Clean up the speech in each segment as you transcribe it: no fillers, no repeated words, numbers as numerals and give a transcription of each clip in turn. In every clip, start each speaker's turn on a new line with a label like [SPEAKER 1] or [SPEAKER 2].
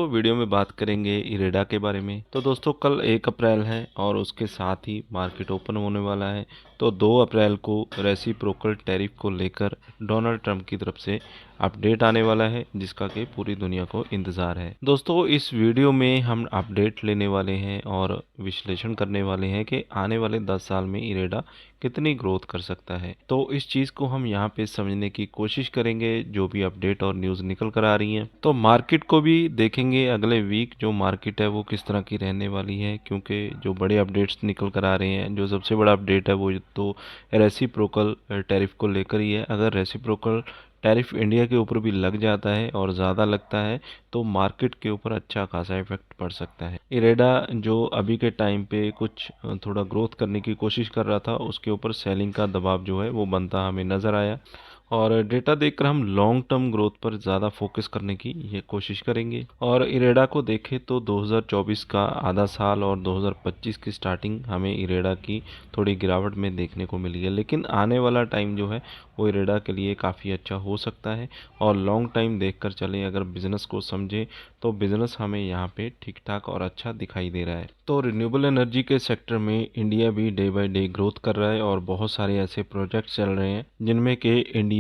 [SPEAKER 1] तो वीडियो में बात करेंगे इरेडा के बारे में। तो दोस्तों कल 1 अप्रैल है और उसके साथ ही मार्केट ओपन होने वाला है। तो 2 अप्रैल को रेसिप्रोकल टैरिफ को लेकर डोनाल्ड ट्रंप की तरफ से अपडेट आने वाला है, जिसका कि पूरी दुनिया को इंतज़ार है। दोस्तों इस वीडियो में हम अपडेट लेने वाले हैं और विश्लेषण करने वाले हैं कि आने वाले 10 साल में इरेडा कितनी ग्रोथ कर सकता है। तो इस चीज़ को हम यहाँ पे समझने की कोशिश करेंगे, जो भी अपडेट और न्यूज़ निकल कर आ रही हैं। तो मार्केट को भी देखेंगे अगले वीक जो मार्केट है वो किस तरह की रहने वाली है, क्योंकि जो बड़े अपडेट्स निकल कर आ रहे हैं, जो सबसे बड़ा अपडेट है वो तो रेसिप्रोकल टैरिफ को लेकर ही है। अगर रेसिप्रोकल टैरिफ इंडिया के ऊपर भी लग जाता है और ज़्यादा लगता है तो मार्केट के ऊपर अच्छा खासा इफेक्ट पड़ सकता है। इरेडा जो अभी के टाइम पे कुछ थोड़ा ग्रोथ करने की कोशिश कर रहा था, उसके ऊपर सेलिंग का दबाव जो है वो बनता हमें नज़र आया। और डेटा देखकर हम लॉन्ग टर्म ग्रोथ पर ज़्यादा फोकस करने की ये कोशिश करेंगे। और इरेडा को देखें तो 2024 का आधा साल और 2025 की स्टार्टिंग हमें इरेडा की थोड़ी गिरावट में देखने को मिली है, लेकिन आने वाला टाइम जो है वो इरेडा के लिए काफ़ी अच्छा हो सकता है। और लॉन्ग टाइम देखकर चलें, अगर बिज़नेस को समझें तो बिज़नेस हमें यहाँ पे ठीक ठाक और अच्छा दिखाई दे रहा है। तो रिन्यूएबल एनर्जी के सेक्टर में इंडिया भी डे बाय डे ग्रोथ कर रहा है और बहुत सारे ऐसे प्रोजेक्ट चल रहे हैं जिनमें कि इंडिया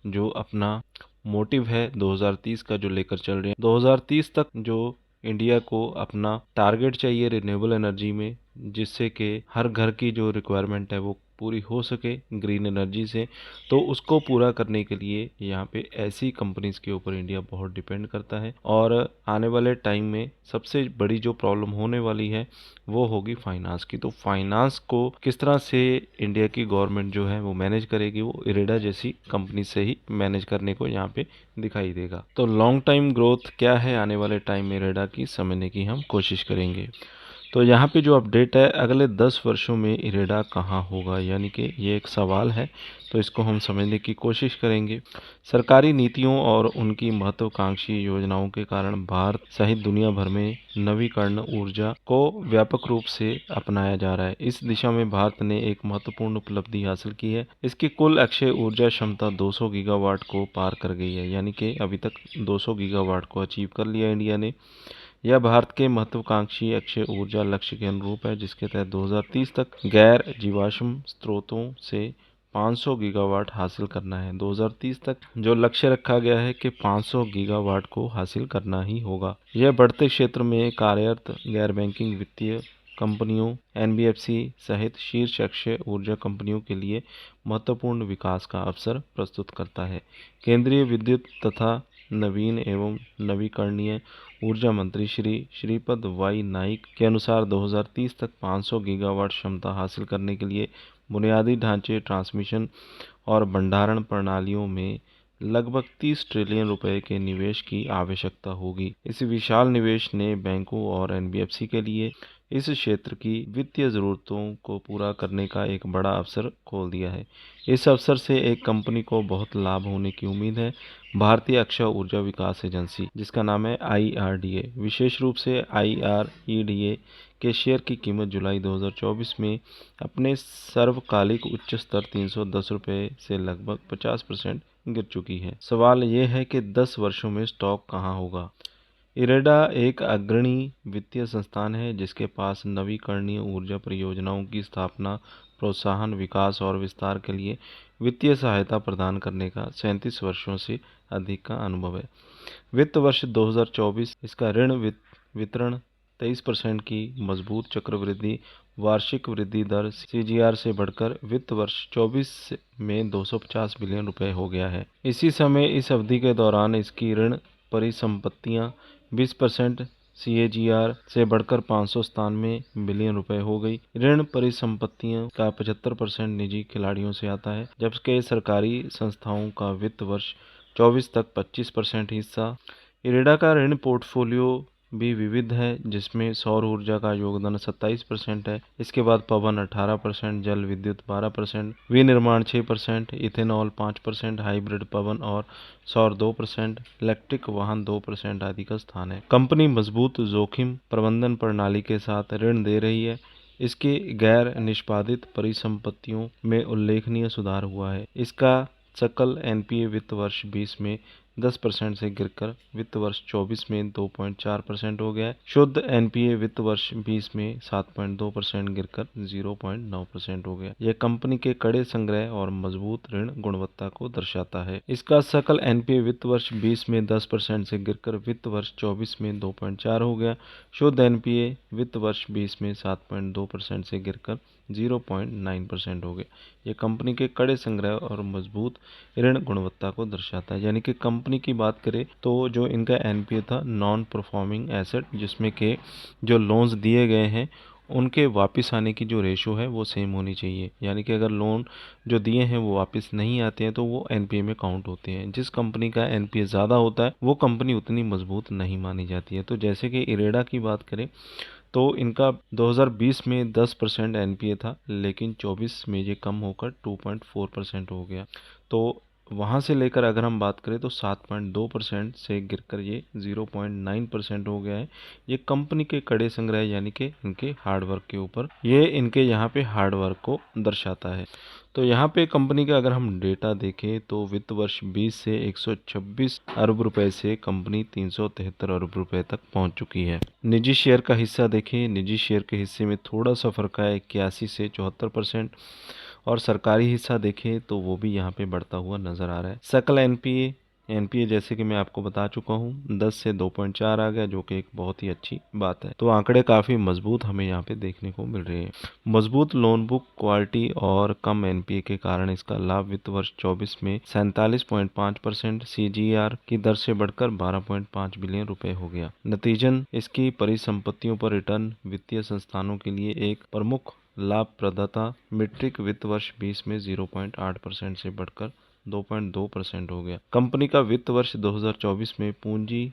[SPEAKER 1] जो अपना मोटिव है 2030 का जो लेकर चल रहे हैं, 2030 तक जो इंडिया को अपना टारगेट चाहिए रिन्यूएबल एनर्जी में, जिससे कि हर घर की जो रिक्वायरमेंट है वो पूरी हो सके ग्रीन एनर्जी से। तो उसको पूरा करने के लिए यहाँ पे ऐसी कंपनीज के ऊपर इंडिया बहुत डिपेंड करता है। और आने वाले टाइम में सबसे बड़ी जो प्रॉब्लम होने वाली है वो होगी फाइनेंस की। तो फाइनेंस को किस तरह से इंडिया की गवर्नमेंट जो है वो मैनेज करेगी, वो इरेडा जैसी कंपनी से ही मैनेज करने को यहाँ पे दिखाई देगा। तो लॉन्ग टाइम ग्रोथ क्या है आने वाले टाइम में इरेडा की, समझने की हम कोशिश करेंगे। तो यहाँ पे जो अपडेट है, अगले 10 वर्षों में इरेडा कहाँ होगा, यानी कि ये एक सवाल है। तो इसको हम समझने की कोशिश करेंगे। सरकारी नीतियों और उनकी महत्वाकांक्षी योजनाओं के कारण भारत सहित दुनिया भर में नवीकरण ऊर्जा को व्यापक रूप से अपनाया जा रहा है। इस दिशा में भारत ने एक महत्वपूर्ण उपलब्धि हासिल की है। इसकी कुल अक्षय ऊर्जा क्षमता 200 गीगावाट को पार कर गई है, यानी कि अभी तक 200 गीगावाट को अचीव कर लिया इंडिया ने। यह भारत के महत्वाकांक्षी अक्षय ऊर्जा लक्ष्य के अनुरूप है, जिसके तहत 2030 तक गैर जीवाश्म स्रोतों से 500 गीगावाट हासिल करना है। 2030 तक जो लक्ष्य रखा गया है कि 500 गीगावाट को हासिल करना ही होगा। यह बढ़ते क्षेत्र में कार्यरत गैर बैंकिंग वित्तीय कंपनियों, एनबीएफसी सहित शीर्ष अक्षय ऊर्जा कंपनियों के लिए महत्वपूर्ण विकास का अवसर प्रस्तुत करता है। केंद्रीय विद्युत तथा नवीन एवं नवीकरणीय ऊर्जा मंत्री श्री श्रीपद वाई नाइक के अनुसार 2030 तक 500 गीगावाट क्षमता हासिल करने के लिए बुनियादी ढांचे, ट्रांसमिशन और भंडारण प्रणालियों में लगभग 30 ट्रिलियन रुपए के निवेश की आवश्यकता होगी। इस विशाल निवेश ने बैंकों और एनबीएफसी के लिए इस क्षेत्र की वित्तीय जरूरतों को पूरा करने का एक बड़ा अवसर खोल दिया है। इस अवसर से एक कंपनी को बहुत लाभ होने की उम्मीद है। भारतीय अक्षय ऊर्जा विकास एजेंसी, जिसका नाम है आईआरडीए, विशेष रूप से आईआरईडीए के शेयर की कीमत जुलाई 2024 में अपने सर्वकालिक उच्च स्तर 310 रुपये से लगभग 50% गिर चुकी है। सवाल ये है कि 10 वर्षों में स्टॉक कहाँ होगा। इरेडा एक अग्रणी वित्तीय संस्थान है जिसके पास नवीकरणीय ऊर्जा परियोजनाओं की स्थापना, प्रोत्साहन, विकास और विस्तार के लिए वित्तीय सहायता प्रदान करने का 37 वर्षों से अधिक का अनुभव है। वित्त वर्ष 2024 इसका ऋण वितरण 23% की मजबूत चक्रवृद्धि वार्षिक वृद्धि दर सीजीआर से बढ़कर वित्त वर्ष 24 में 250 बिलियन रुपए हो गया है। इसी समय इस अवधि के दौरान इसकी ऋण परिसंपत्तियां 20% सीएजीआर से बढ़कर 597 बिलियन रुपए हो गई। ऋण परिसंपत्तियों का 75% निजी खिलाड़ियों से आता है, जबकि सरकारी संस्थाओं का वित्त वर्ष 24 तक 25% हिस्सा। इरेडा का ऋण पोर्टफोलियो भी विविध है, जिसमें सौर ऊर्जा का योगदान 27% है। इसके बाद पवन 18%, जल विद्युत 12%, विनिर्माण 6%, इथेनॉल 5%, हाइब्रिड पवन और सौर 2%, इलेक्ट्रिक वाहन 2% आदि का स्थान है। कंपनी मजबूत जोखिम प्रबंधन प्रणाली के साथ ऋण दे रही है। इसके गैर निष्पादित परिसंपत्तियों में उल्लेखनीय सुधार हुआ है। इसका सकल एनपीए वित्त वर्ष 20 में 10% से गिरकर वित्त वर्ष 24 में 2.4% हो गया है। शुद्ध एनपीए वित्त वर्ष 20 में 7.2% गिरकर 0.9% हो गया। यह कंपनी के कड़े संग्रह और मजबूत ऋण गुणवत्ता को दर्शाता है। इसका सकल एनपीए वित्त वर्ष 20 में 10% से गिरकर वित्त वर्ष 24 में 2.4 हो गया। शुद्ध एनपीए वित्त वर्ष 20 में 7.2% से गिरकर 0.9% हो गया। ये कंपनी के कड़े संग्रह और मजबूत ऋण गुणवत्ता को दर्शाता है। यानी कि कंपनी की बात करें तो जो इनका एनपीए था, नॉन परफॉर्मिंग एसेट, जिसमें के जो लोन्स दिए गए हैं उनके वापस आने की जो रेशो है वो सेम होनी चाहिए। यानी कि अगर लोन जो दिए हैं वो वापस नहीं आते हैं तो वो एनपीए में काउंट होते हैं। जिस कंपनी का एनपीए ज़्यादा होता है वो कंपनी उतनी मजबूत नहीं मानी जाती है। तो जैसे कि इरेडा की बात करें तो इनका 2020 में 10% एनपीए था, लेकिन 24 में ये कम होकर 2.4% हो गया। तो वहाँ से लेकर अगर हम बात करें तो 7.2% से गिरकर ये 0.9% हो गया है। ये कंपनी के कड़े संग्रह यानी कि इनके हार्डवर्क के ऊपर, ये इनके यहाँ पे हार्डवर्क को दर्शाता है। तो यहाँ पे कंपनी का अगर हम डेटा देखें तो वित्त वर्ष 20 से 126 अरब रुपए से कंपनी 373 अरब रुपए तक पहुँच चुकी है। निजी शेयर का हिस्सा देखें, निजी शेयर के हिस्से में थोड़ा सा फर्क है, 81 से 74%। और सरकारी हिस्सा देखें तो वो भी यहाँ पे बढ़ता हुआ नज़र आ रहा है। सकल एनपीए जैसे कि मैं आपको बता चुका हूँ 10 से 2.4 आ गया, जो कि एक बहुत ही अच्छी बात है। तो आंकड़े काफ़ी मजबूत हमें यहाँ पे देखने को मिल रहे हैं। मजबूत लोन बुक क्वालिटी और कम एनपीए के कारण इसका लाभ वित्त वर्ष 24 में 47.5% सीजीआर की दर से बढ़कर 12.5 बिलियन रुपए हो गया। नतीजन इसकी परिसंपत्तियों पर रिटर्न वित्तीय संस्थानों के लिए एक प्रमुख लाभप्रदता मीट्रिक वित्त वर्ष 20 में 0.8% से बढ़कर 2.2% हो गया। कंपनी का वित्त वर्ष 2024 में पूंजी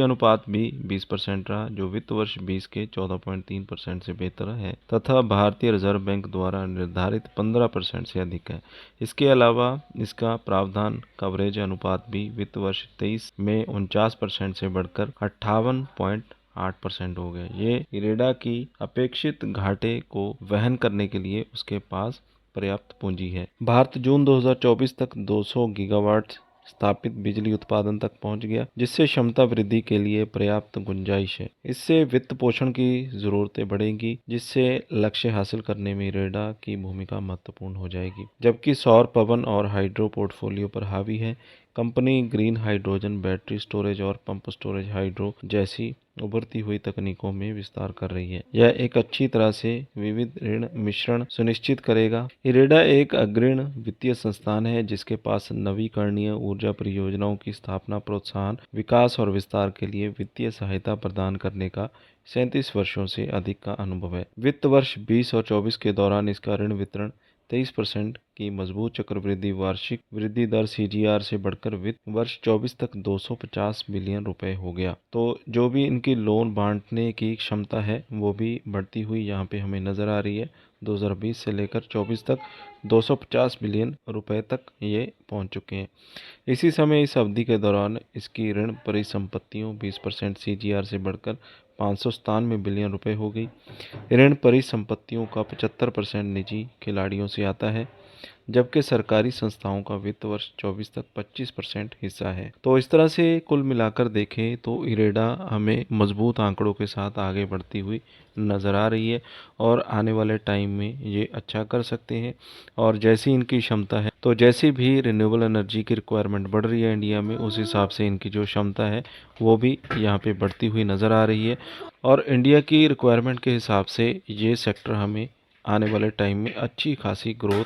[SPEAKER 1] अनुपात भी 20% रहा, जो वित्त वर्ष 20 के 14.3% से बेहतर है तथा भारतीय रिजर्व बैंक द्वारा निर्धारित 15% से अधिक है। इसके अलावा इसका प्रावधान कवरेज अनुपात भी वित्त वर्ष 23 में 49% से बढ़कर 58.8% हो गया। ये इरेडा की अपेक्षित घाटे को वहन करने के लिए उसके पास पर्याप्त पूंजी है। भारत जून 2024 तक 200 गीगावाट स्थापित बिजली उत्पादन तक पहुंच गया, जिससे क्षमता वृद्धि के लिए पर्याप्त गुंजाइश है। इससे वित्त पोषण की जरूरतें बढ़ेंगी, जिससे लक्ष्य हासिल करने में इरेडा की भूमिका महत्वपूर्ण हो जाएगी। जबकि सौर, पवन और हाइड्रो पोर्टफोलियो पर हावी है, company green hydrogen, battery storage और पंप स्टोरेज हाइड्रो जैसी उभरती हुई तकनीकों में विस्तार कर रही है। यह एक अच्छी तरह से विविध ऋण मिश्रण सुनिश्चित करेगा। इरेडा एक अग्रणी वित्तीय संस्थान है जिसके पास नवीकरणीय ऊर्जा परियोजनाओं की स्थापना, प्रोत्साहन, विकास और विस्तार के लिए वित्तीय सहायता प्रदान करने का 37 वर्षों से अधिक का अनुभव है। वित्त वर्ष 20 और 24 के दौरान इसका ऋण वितरण 23% की मजबूत चक्रवृद्धि वार्षिक वृद्धि दर सीजीआर से बढ़कर वित्त वर्ष 24 तक 250 बिलियन रुपए हो गया। तो जो भी इनकी लोन बांटने की क्षमता है वो भी बढ़ती हुई यहाँ पे हमें नज़र आ रही है। 2020 से लेकर 24 तक 250 बिलियन रुपए तक ये पहुँच चुके हैं। इसी समय इस अवधि के दौरान इसकी ऋण परिसंपत्तियों 20% सीजीआर से बढ़कर 597 बिलियन रुपए हो गई। ऋण परिसंपत्तियों का 75% निजी खिलाड़ियों से आता है, जबकि सरकारी संस्थाओं का वित्त वर्ष 24 तक 25% हिस्सा है। तो इस तरह से कुल मिलाकर देखें तो इरेडा हमें मजबूत आंकड़ों के साथ आगे बढ़ती हुई नज़र आ रही है और आने वाले टाइम में ये अच्छा कर सकते हैं। और जैसी इनकी क्षमता है, तो जैसी भी रिन्यूएबल एनर्जी की रिक्वायरमेंट बढ़ रही है इंडिया में, उस हिसाब से इनकी जो क्षमता है वो भी यहाँ पे बढ़ती हुई नज़र आ रही है। और इंडिया की रिक्वायरमेंट के हिसाब से ये सेक्टर हमें आने वाले टाइम में अच्छी खासी ग्रोथ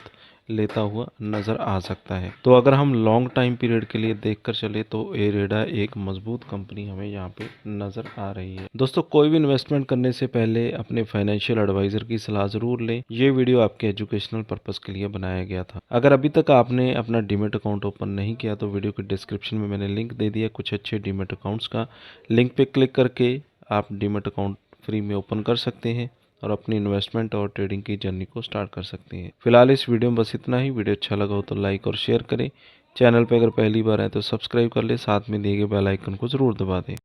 [SPEAKER 1] लेता हुआ नज़र आ सकता है। तो अगर हम लॉन्ग टाइम पीरियड के लिए देखकर चले तो इरेडा एक मजबूत कंपनी हमें यहाँ पे नज़र आ रही है। दोस्तों, कोई भी इन्वेस्टमेंट करने से पहले अपने फाइनेंशियल एडवाइजर की सलाह ज़रूर लें। ये वीडियो आपके एजुकेशनल पर्पज़ के लिए बनाया गया था। अगर अभी तक आपने अपना डीमैट अकाउंट ओपन नहीं किया तो वीडियो के डिस्क्रिप्शन में मैंने लिंक दे दिया कुछ अच्छे डीमैट अकाउंट्स का। लिंक पे क्लिक करके आप डीमैट अकाउंट फ्री में ओपन कर सकते हैं और अपनी इन्वेस्टमेंट और ट्रेडिंग की जर्नी को स्टार्ट कर सकते हैं। फिलहाल इस वीडियो में बस इतना ही। वीडियो अच्छा लगा हो तो लाइक और शेयर करें। चैनल पर अगर पहली बार आए तो सब्सक्राइब कर ले, साथ में दिए गए बेल आइकन को ज़रूर दबा दें।